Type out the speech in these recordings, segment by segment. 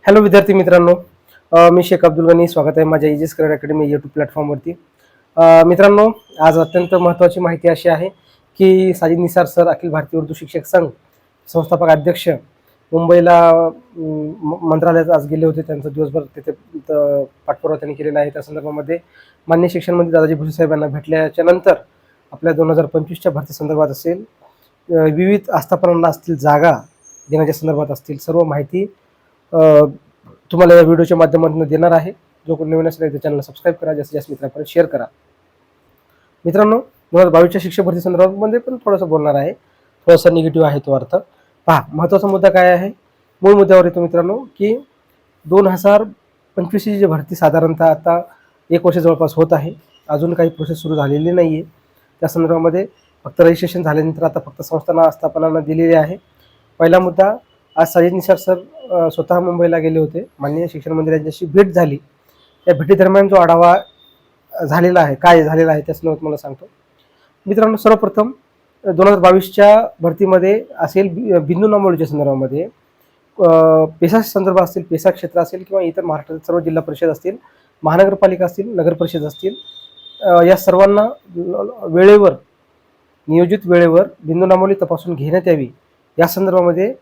Hello विद्यार्थी मित्रांनो, मी शेख अब्दुल गनी. स्वागत आहे माझ्या इजिस करिअर अकॅडमी यूट्यूब प्लॅटफॉर्मवरती. मित्रांनो, आज अत्यंत महत्त्वाची माहिती अशी आहे की साजिद निसार सर, अखिल भारतीय उर्दू शिक्षक संघ संस्थापक अध्यक्ष, मुंबईला मंत्रालयात आज गेले होते. त्यांचं दिवसभर तिथे पाठपुरावा त्यांनी केलेला आहे. त्या संदर्भामध्ये माननीय शिक्षण मंत्री दादाजी भुसे साहेब यांना भेटल्याच्या नंतर आपल्या 2025च्या भरती संदर्भात असेल, विविध आस्थापनांना असतील जागा देण्याच्या संदर्भात असतील, सर्व माहिती तुम्हाला या व्हिडिओच्या माध्यमातून देणार आहे. जो कोणी नवीन असेल त्या चॅनलला सबस्क्राईब करा, जास्तीत जास्त मित्रांपर्यंत शेअर करा. मित्रांनो, 2022च्या शिक्षक भरती संदर्भामध्ये पण थोडंसं बोलणार आहे. थोडासा निगेटिव्ह आहे तो अर्थ. पहा, महत्त्वाचा मुद्दा काय आहे, मूळ मुद्द्यावर येतो मित्रांनो, की 2025ची जी भरती साधारणतः आता 1 वर्ष जवळपास होत आहे. अजून काही प्रोसेस सुरू झालेली नाही आहे. त्या संदर्भामध्ये फक्त रजिस्ट्रेशन झाल्यानंतर आता फक्त संस्थांना आस्थापनांना दिलेली आहे. पहिला मुद्दा, आज साजिद निसार सर स्वतः मुंबईला गेले होते. माननीय शिक्षण मंत्री यांच्याशी भेट झाली. त्या भेटीदरम्यान जो आढावा झालेला आहे, काय झालेला आहे त्या संदर्भात मला सांगतो. मित्रांनो, सर्वप्रथम 2022च्या भरतीमध्ये असेल बिंदू नामवलीच्या संदर्भामध्ये पेसा संदर्भ असतील, पेसा क्षेत्र असेल किंवा इतर महाराष्ट्रातील सर्व जिल्हा परिषद असतील, महानगरपालिका असतील, नगर परिषद असतील, या सर्वांना वेळेवर, नियोजित वेळेवर बिंदू नामवली तपासून घेण्यात यावी. या संदर्भामध्ये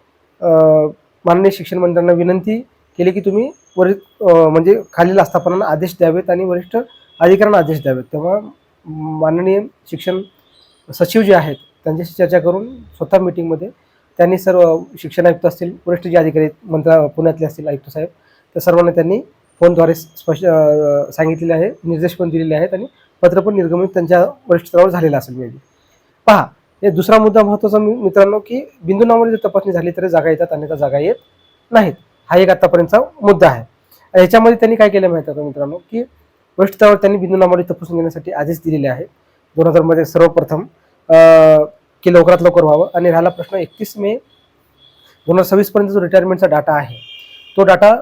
माननीय शिक्षण मंत्र्यांना विनंती केली की तुम्ही म्हणजे खालील आस्थापनांना आदेश द्यावेत आणि वरिष्ठ अधिकाऱ्यांना आदेश द्यावेत. तेव्हा माननीय शिक्षण सचिव जे आहेत त्यांच्याशी चर्चा करून स्वतः मीटिंगमध्ये त्यांनी सर्व शिक्षण आयुक्त असतील, वरिष्ठ जे अधिकारी पुण्यातले असतील आयुक्त साहेब, त्या सर्वांना त्यांनी फोनद्वारे स्पष्ट सांगितलेले आहे, निर्देश पण दिलेले आहेत आणि पत्र पण निर्गमित त्यांच्या वरिष्ठ स्तरावर झालेलं असेल. मे बी पहा, हे दुसरा मुद्दा महत्त्वाचा मित्रांनो, की बिंदू नावामध्ये जर तपासणी झाली तर जागा येतात, अन्यथा जागा येत नाहीत. हा एक आतापर्यंतचा मुद्दा आहे. याच्यामध्ये त्यांनी काय केलं माहिती आहे का मित्रांनो, की वरिष्ठ स्तरावर त्यांनी बिंदू नावामध्ये तपासून घेण्यासाठी आदेश दिलेले आहेत. 2000 मध्ये सर्वप्रथम की लवकरात लवकर व्हावं. आणि राहिला प्रश्न, 31 मे 2026 पर्यंत जो रिटायरमेंटचा डाटा आहे, तो डाटा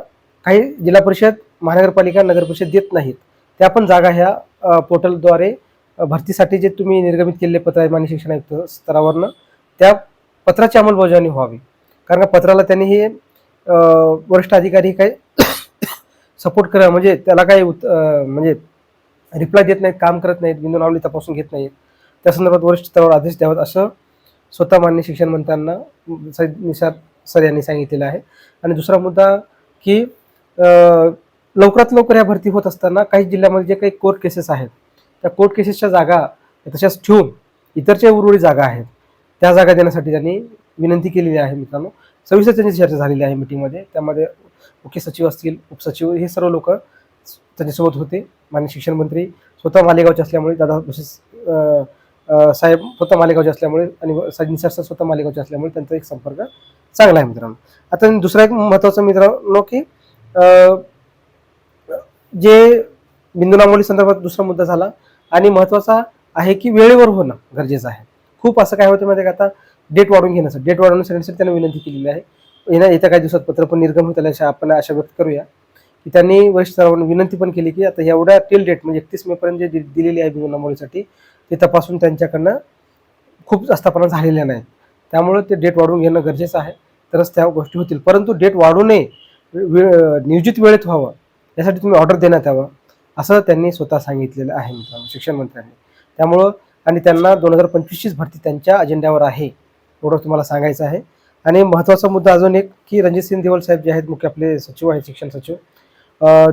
काही जिल्हा परिषद, महानगरपालिका, नगर परिषद देत नाहीत. त्या पण जागा ह्या पोर्टलद्वारे भरतीसाठी जे तुम्ही निर्गमित केलेले पत्र आहे माननीय शिक्षण आयुक्त स्तरावरनं, त्या पत्राची अंमलबजावणी व्हावी. कारण का पत्राला त्यांनी हे वरिष्ठ अधिकारी काही सपोर्ट करा, म्हणजे त्याला काही म्हणजे रिप्लाय देत नाहीत, काम करत नाहीत, बिंदू नावली तपासून घेत नाहीत. त्या संदर्भात वरिष्ठ स्तरावर आदेश द्यावेत असं स्वतः माननीय शिक्षण मंत्र्यांना साजिद निसार सर यांनी सांगितलेलं आहे. आणि दुसरा मुद्दा, की लवकरात लवकर ह्या भरती होत असताना काही जिल्ह्यामध्ये जे काही कोर्ट केसेस आहेत, त्या कोर्ट केसेसच्या जागा तशाच ठेवून इतर जे उर्वरित जागा आहेत त्या जागा देण्यासाठी त्यांनी विनंती केलेली आहे. मित्रांनो, सविस्तर त्यांची चर्चा झालेली आहे मीटिंगमध्ये. त्यामध्ये मुख्य सचिव असतील, उपसचिव, हे सर्व लोक त्यांच्यासोबत होते. माननीय शिक्षण मंत्री स्वतः मालेगावचे असल्यामुळे, दादा भुसे साहेब स्वतः मालेगावचे असल्यामुळे आणि साजिद निसार सर स्वतः मालेगावचे असल्यामुळे त्यांचा एक संपर्क चांगला आहे मित्रांनो. आता दुसरा एक महत्त्वाचा मित्रांनो, की जे बिंदू नामवली संदर्भात दुसरा मुद्दा झाला. आणि महत्त्वाचा आहे की वेळेवर होणं गरजेचं आहे. खूप असं काय होतं माहिती आहे का, आता डेट वाढून घेण्यासाठी, डेट वाढवण्यासाठी त्यांना विनंती केलेली आहे. येत्या काही दिवसात पत्र पण निर्गम होईल आपण आशा व्यक्त करूया. की त्यांनी वरिष्ठ स्तरावरून विनंती पण केली की आता एवढ्या टिल डेट म्हणजे 31 मे पर्यंत जे दिलेली आहे बिंदू नामवलीसाठी, ते तपासून त्यांच्याकडनं खूप आस्थापना झालेल्या नाहीत. त्यामुळे ते डेट वाढवून घेणं गरजेचं आहे, तरच त्या गोष्टी होतील. परंतु डेट वाढू नये, नियोजित वेळेत व्हावं, यासाठी तुम्ही ऑर्डर देण्यात यावं असं त्यांनी स्वतः सांगितलेलं आहे मित्रांनो, शिक्षण मंत्र्यांनी. त्यामुळं आणि त्यांना 2025चीच भरती त्यांच्या अजेंड्यावर आहे, एवढं तुम्हाला सांगायचं आहे. आणि महत्त्वाचा मुद्दा अजून एक, की रणजित सिंह देवल साहेब जे आहेत, मुख्य आपले सचिव आहेत, शिक्षण सचिव,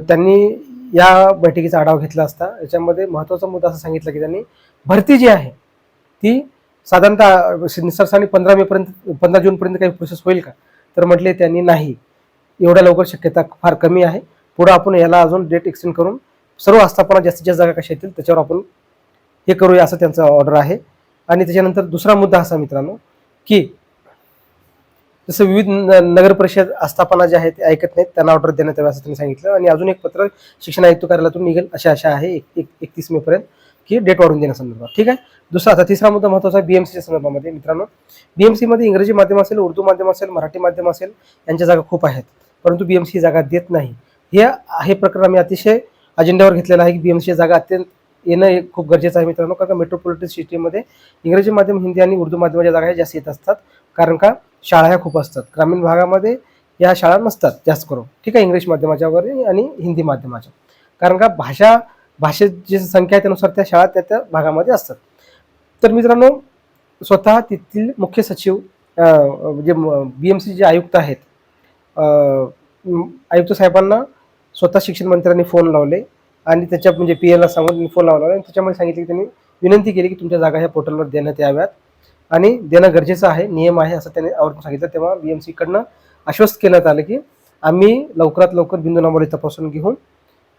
त्यांनी या बैठकीचा आढावा घेतला असता. याच्यामध्ये महत्त्वाचा मुद्दा असं सांगितलं की त्यांनी भरती जी आहे ती साधारणतः निसार सरांनी 15 जूनपर्यंत काही प्रोसेस होईल का, तर म्हटले त्यांनी नाही, एवढ्या लवकर शक्यता फार कमी आहे. पुढं आपण याला अजून डेट एक्सटेंड करून सर्व आस्थापना जास्तीत जास्त जागा कशा येतील त्याच्यावर आपण हे करूया, असं त्यांचं ऑर्डर आहे. आणि त्याच्यानंतर दुसरा मुद्दा असा मित्रांनो, की जसं विविध नगर परिषद आस्थापना ज्या आहेत ते ऐकत नाहीत, त्यांना ऑर्डर देण्यात यावं असं त्यांनी सांगितलं. आणि अजून एक पत्र शिक्षण आयुक्त कार्यालयातून निघेल अशा आशा आहे 31 मे पर्यंत, की डेट वाढून देण्यासंदर्भात. ठीक आहे. दुसरा, आता तिसरा मुद्दा महत्त्वाचा आहे बीएमसीच्या संदर्भामध्ये मित्रांनो. बीएमसीमध्ये इंग्रजी माध्यम असेल, उर्दू माध्यम असेल, मराठी माध्यम असेल, यांच्या जागा खूप आहेत, परंतु बीएमसी जागा देत नाही. हे प्रकरण आम्ही अतिशय अजेंड्यावर घेतलेलं आहे की बीएमसी जागा अत्यंत येणं खूप गरजेचं आहे मित्रांनो. कारण का मेट्रोपॉलिटन सिटीमध्ये इंग्रजी माध्यम, हिंदी आणि उर्दू माध्यमाच्या जागा जास्त येत असतात, कारण का शाळा ह्या खूप असतात. ग्रामीण भागामध्ये या शाळा नसतात जास्त करून, ठीक आहे, इंग्लिश माध्यमाच्या वगैरे आणि हिंदी माध्यमाच्या. कारण का भाषेत जी संख्या आहे त्यानुसार त्या शाळा त्या भागामध्ये असतात. तर मित्रांनो, स्वतः तेथील मुख्य सचिव जे BMC जे आयुक्त आहेत, आयुक्त साहेबांना स्वतः शिक्षण मंत्र्यांनी फोन लावले आणि त्याच्या म्हणजे PA सांगून फोन लावला आणि त्याच्यामध्ये सांगितले की त्यांनी विनंती केली की तुमच्या जागा ह्या पोर्टलवर देण्यात याव्यात आणि देणं गरजेचं आहे, नियम आहे, असं त्यांनी आवर्जून सांगितलं. तेव्हा BMC कडनं आश्वस्त करण्यात आलं की आम्ही लवकरात लवकर बिंदू नंबरही तपासून घेऊन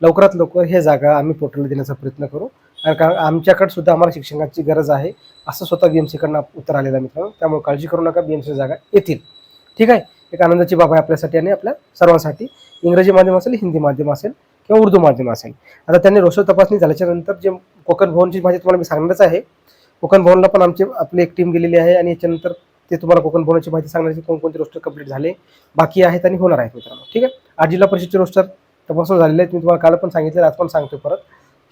लवकरात लवकर हे जागा आम्ही पोर्टलला देण्याचा प्रयत्न करू, कारण आमच्याकडे सुद्धा आम्हाला शिक्षकांची गरज आहे, असं स्वतः BMC कडनं उत्तर आलेलं मित्रांनो. त्यामुळे काळजी करू नका, BMC जागा येतील. ठीक आहे, एक आनंदाची बाब आहे आपल्यासाठी आणि आपल्या सर्वांसाठी. इंग्रजी माध्यम असेल, हिंदी माध्यम असेल किंवा उर्दू माध्यम असेल. आता त्यांनी रोस्टर तपासणी झाल्याच्या नंतर जे कोकण भवनची माहिती तुम्हाला मी सांगणारच आहे. कोकण भवनला पण आपली एक टीम गेलेली आहे आणि याच्यानंतर ते तुम्हाला कोकण भवनाची माहिती सांगण्याची कोणकोणते रोस्टर कंप्लीट झाले, बाकी आहेत आणि होणार आहेत मित्रांनो. ठीक आहे, 8 जिल्हा परिषदचे रोस्टर तपासून झालेले आहेत. मी तुम्हाला काल पण सांगितलं, आज पण सांगतो परत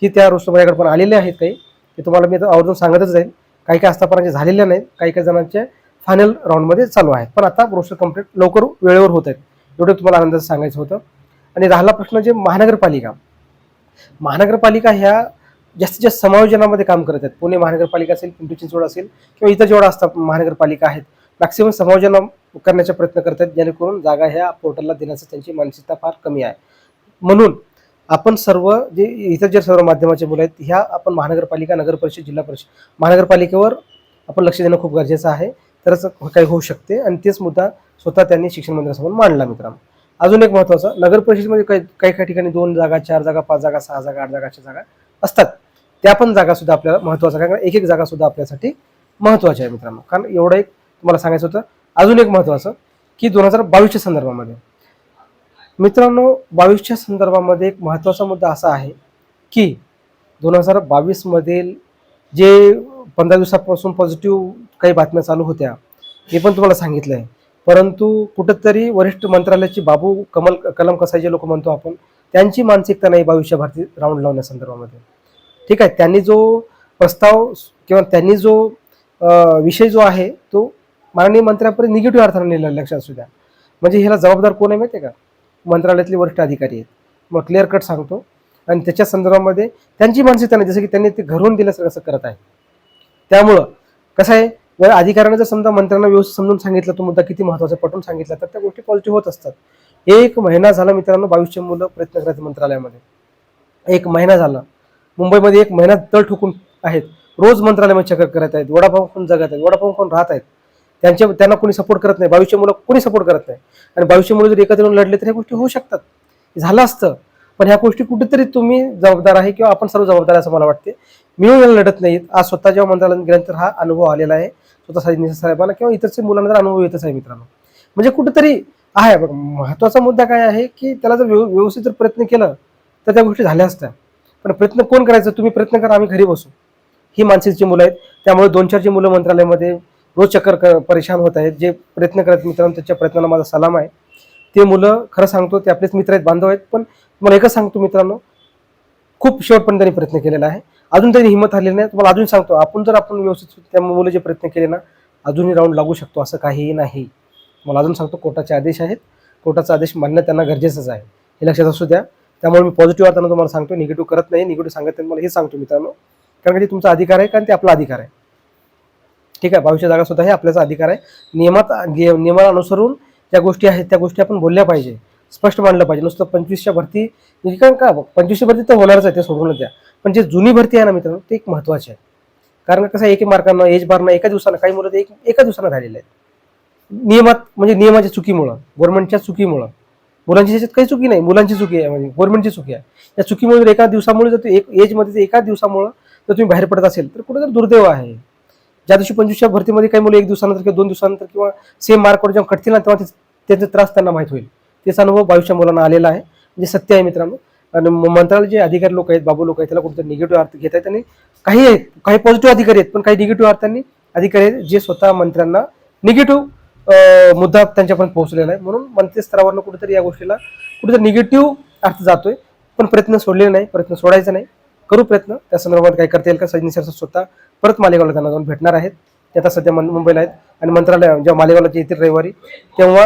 की त्या रोस्टर माझ्याकडे पण आलेले आहेत काही, ते तुम्हाला मी आता आवर्जून सांगतच जाईल. काही काही आतापर्यंत झालेल्या नाहीत, काही काही जणांचे फायनल राऊंडमध्ये चालू आहेत, पण आता रोस्टर कंप्लीट लवकर वेळेवर होत आहेत, एवढं तुम्हाला आनंदाचं सांगायचं होतं. आणि राहिला प्रश्न जे महानगरपालिका ह्या जास्तीत जास्त समायोजनामध्ये काम करत आहेत. पुणे महानगरपालिका असेल, पिंपरी चिंचवड असेल किंवा इतर जेवढा असतात महानगरपालिका आहेत, मॅक्सिमम समायोजन करण्याचा प्रयत्न करत आहेत, जेणेकरून जागा ह्या पोर्टलला देण्याची त्यांची मानसिकता फार कमी आहे. म्हणून आपण सर्व जे इतर जे सर्व माध्यमाचे मुलं आहेत, ह्या आपण महानगरपालिका, नगरपरिषद, जिल्हा परिषद, महानगरपालिकेवर आपण लक्ष देणं खूप गरजेचं आहे, तरच काही होऊ शकते. आणि तेच मुद्दा स्वतः त्यांनी शिक्षण मंत्र्यांसमोर मांडला मित्रांनो. अजून एक महत्त्वाचं, नगर परिषदेमध्ये काही ठिकाणी 2 जागा, 4 जागा, 5 जागा, 6 जागा, 8 जागाच्या जागा असतात. त्या पण जागा सुद्धा आपल्याला महत्त्वाचं, कारण एक जागा सुद्धा आपल्यासाठी महत्त्वाची आहे मित्रांनो. कारण एवढं एक तुम्हाला सांगायचं होतं. अजून एक महत्त्वाचं की 2022च्या संदर्भामध्ये मित्रांनो, 22च्या संदर्भामध्ये एक महत्त्वाचा मुद्दा असा आहे की 2022 मधील जे 15 दिवसापासून पॉझिटिव्ह काही बातम्या चालू होत्या, हे पण तुम्हाला सांगितलं आहे. परंतु कुठंतरी वरिष्ठ मंत्रालयाची बाबू कलम कसाई जे लोक म्हणतो आपण, त्यांची मानसिकता नाही 22च्या भरती राऊंड लावण्यासंदर्भामध्ये. ठीक आहे, त्यांनी जो प्रस्ताव किंवा त्यांनी जो विषय जो आहे तो माननीय मंत्र्यांपर्यंत निगेटिव्ह अर्थाने नेला, लक्षात असू द्या. म्हणजे ह्याला जबाबदार कोण आहे माहिती आहे का? मंत्रालयातले वरिष्ठ अधिकारी आहेत. मग क्लिअर कट सांगतो. आणि त्याच्या संदर्भामध्ये त्यांची मानसिकता नाही, जसं की त्यांनी ते घरून दिल्यासारखं असं करत आहे. त्यामुळं कसं आहे, अधिकाऱ्याने जर समजा मंत्र्यांना व्यवस्थित समजून सांगितलं, तो मुद्दा किती महत्त्वाचा पटवून सांगितला, तर त्या गोष्टी पॉझिटिव्ह होत असतात. 1 महिना झाला मित्रांनो 22चे मुलं प्रयत्न करतात मंत्रालयामध्ये. 1 महिना झाला. मुंबईमध्ये 1 महिना तळ ठोकून आहेत, रोज मंत्रालयामध्ये चक्कर करत आहेत, वडापाव खाऊन जगत आहेत, वडापाव खाऊन राहत आहेत. त्यांना कोणी सपोर्ट करत नाही, 22चे मुलं कोणी सपोर्ट करत नाही. आणि 22चे मुलं जर एकत्र येऊन लढले तर ह्या गोष्टी होऊ शकतात, झालं असतं. पण ह्या गोष्टी कुठेतरी तुम्ही जबाबदार आहे किंवा आपण सर्व जबाबदार असं मला वाटते. मिळून लढत नाहीत. आज स्वतः जेव्हा मंत्रालयात गेल्यानंतर हा अनुभव आलेला आहे स्वतः साहेबांना साहेबांना किंवा इतर मुलांना जर अनुभव येतच आहे मित्रांनो. म्हणजे कुठेतरी आहे बघ, महत्त्वाचा मुद्दा काय आहे की त्याला जर व्यवस्थित जर प्रयत्न केला तर त्या गोष्टी झाल्या असत्या. पण प्रयत्न कोण करायचं? तुम्ही प्रयत्न करा, आम्ही घरी बसू, ही मानसिकची मुलं आहेत. त्यामुळे 2-4 जी मुलं मंत्रालयामध्ये रोज चक्कर परेशान होत आहेत, जे प्रयत्न करत मित्रांनो, त्याच्या प्रयत्नाला माझा सलाम आहे. ते मुलं खरं सांगतो ते आपलेच मित्र आहेत, बांधव आहेत. पण तुम्हाला एकच सांगतो मित्रांनो, खूप शेवटपर्यंत त्यांनी प्रयत्न केलेला आहे. अजून त्यांनी हिंमत हरलेली नाही. तुम्हाला अजून सांगतो, आपण व्यवस्थित त्या मुलं जे प्रयत्न केले ना, अजूनही राऊंड लागू शकतो, असं काहीही नाही. मला अजून सांगतो, कोर्टाचे आदेश आहेत, कोर्टाचा आदेश मानणं त्यांना गरजेचंच आहे, हे लक्षात असू द्या. त्यामुळे मी पॉझिटिव्ह अर्थानं तुम्हाला सांगतो, निगेटिव्ह करत नाही. निगेटिव्ह सांगत नाही मला हे सांगतो मित्रांनो, कारण की तुमचा अधिकार आहे, कारण ते आपला अधिकार आहे. ठीक आहे, 22च्या जागा सुद्धा हे आपल्याचा अधिकार आहे. नियमाला अनुसरून ज्या गोष्टी आहेत त्या गोष्टी आपण बोलल्या पाहिजे, स्पष्ट मांडलं पाहिजे. नुसतं 25च्या भरती कारण का 25ची भरती तर होणारच आहे, ते सोडूनच द्या. पण जे जुनी भरती आहे ना मित्रांनो, ते एक महत्त्वाचे आहे. कारण कसं 1 मार्कांना, एज बारनं, एका दिवसानं, काही मुलं एका दिवसानं झालेले आहेत. नियमाच्या चुकीमुळं, गव्हर्नमेंटच्या चुकीमुळं. मुलांची त्याच्यात काही चुकी नाही, मुलांची चुकी आहे, म्हणजे गव्हर्नमेंटची चुकी आहे. त्या चुकीमुळे जर एका दिवसामुळे जर एजमध्ये एका दिवसामुळं जर तुम्ही बाहेर पडत असेल तर कुठेतरी दुर्दैव आहे. ज्या दिवशी 25च्या भरतीमध्ये काही मुलं 1 दिवसानंतर किंवा 2 दिवसानंतर किंवा सेम मार्कवर जेव्हा कटतील ना, तेव्हा त्याचा त्रास त्यांना माहीत होईल. त्याचा अनुभव 22च्या मुलांना आलेला आहे, म्हणजे सत्य आहे मित्रांनो. आणि मंत्रालय जे अधिकारी लोक आहेत, बाबू लोक आहेत, त्याला कुठेतरी निगेटिव्ह अर्थ घेत आहेत. आणि काही आहेत, काही पॉझिटिव्ह अधिकारी आहेत, पण काही निगेटिव्ह अर्थांनी अधिकारी आहेत, जे स्वतः मंत्र्यांना निगेटिव्ह मुद्दा त्यांच्यापर्यंत पोहोचलेला आहे. म्हणून मंत्री स्तरावरनं कुठेतरी या गोष्टीला कुठेतरी निगेटिव्ह अर्थ जातोय. पण प्रयत्न सोडलेले नाही, प्रयत्न सोडायचा नाही, करू प्रयत्न. त्या संदर्भात काही करता येईल का? सचिन सर स्वतः परत मालेगावला त्यांना भेटणार आहेत. ते आता सध्या मुंबईला आहेत आणि मंत्रालय जेव्हा मालेगावला येतील रविवारी, तेव्हा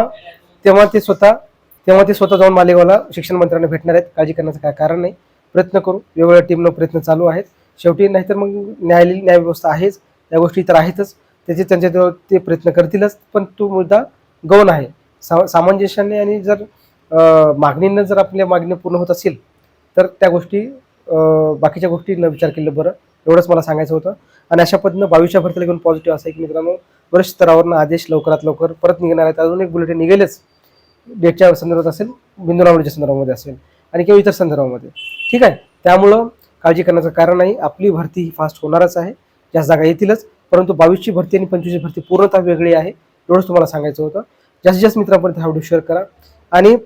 तेव्हा ते स्वतः जाऊन मालेगावला शिक्षण मंत्र्यांना भेटणार आहेत. काळजी करण्याचं काय कारण नाही. प्रयत्न करू, वेगवेगळ्या टीमनं प्रयत्न चालू आहेत. शेवटी नाहीतर मग न्याय व्यवस्था आहेच, या गोष्टी तर आहेतच, त्यांच्या ते प्रयत्न करतीलच. पण तो मुद्दा गौण आहे. सामंजस्याने आणि जर मागणीनं जर आपल्या मागणी पूर्ण होत असेल तर त्या गोष्टी बाकीच्या गोष्टी न विचार केलं बरं, एवढंच मला सांगायचं होतं. आणि अशा पद्धतीनं 22च्या भरतीला घेऊन पॉझिटिव्ह असं आहे की मित्रांनो, वरिष्ठ स्तरावरनं आदेश लवकरात लवकर परत निघणार आहेत. अजून एक बुलेटिन निघेलच, डेटच्या संदर्भात असेल, बिंदू लावण्याच्या संदर्भामध्ये असेल आणि किंवा इतर संदर्भामध्ये. ठीक आहे, त्यामुळं काळजी करण्याचं कारण नाही. आपली भरती ही फास्ट होणारच आहे, जास्त जागा येतीलच. परंतु 22ची भरती आणि 25ची भरती पूर्णतः वेगळी आहे, एवढंच तुम्हाला सांगायचं होतं. जास्तीत जास्त मित्रांपर्यंत हा व्हिडिओ शेअर करा. आणि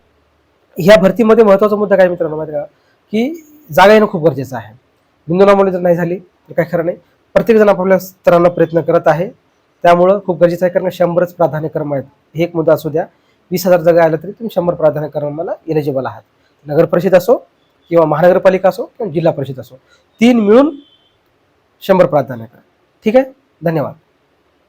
ह्या भरतीमध्ये महत्त्वाचा मुद्दा काय मित्रांनो माहिती का, की जागा येणं खूप गरजेचं आहे. बिंदूनामुळे जर नाही झाली तर काय खरं नाही. प्रत्येकजण आपापल्या स्तरानं प्रयत्न करत आहे, त्यामुळं खूप गरजेचं आहे. कारण 100च प्राधान्यक्रम आहेत, हे एक मुद्दा असू द्या. 20,000 जागा आल्या तरी तुम्ही 100 प्राधान्यक्रमाला एलिजिबल आहात. नगर परिषद असो किंवा महानगरपालिका असो किंवा जिल्हा परिषद असो, 3 मिळून 100 प्राधान्यक्रम. ठीक आहे, धन्यवाद.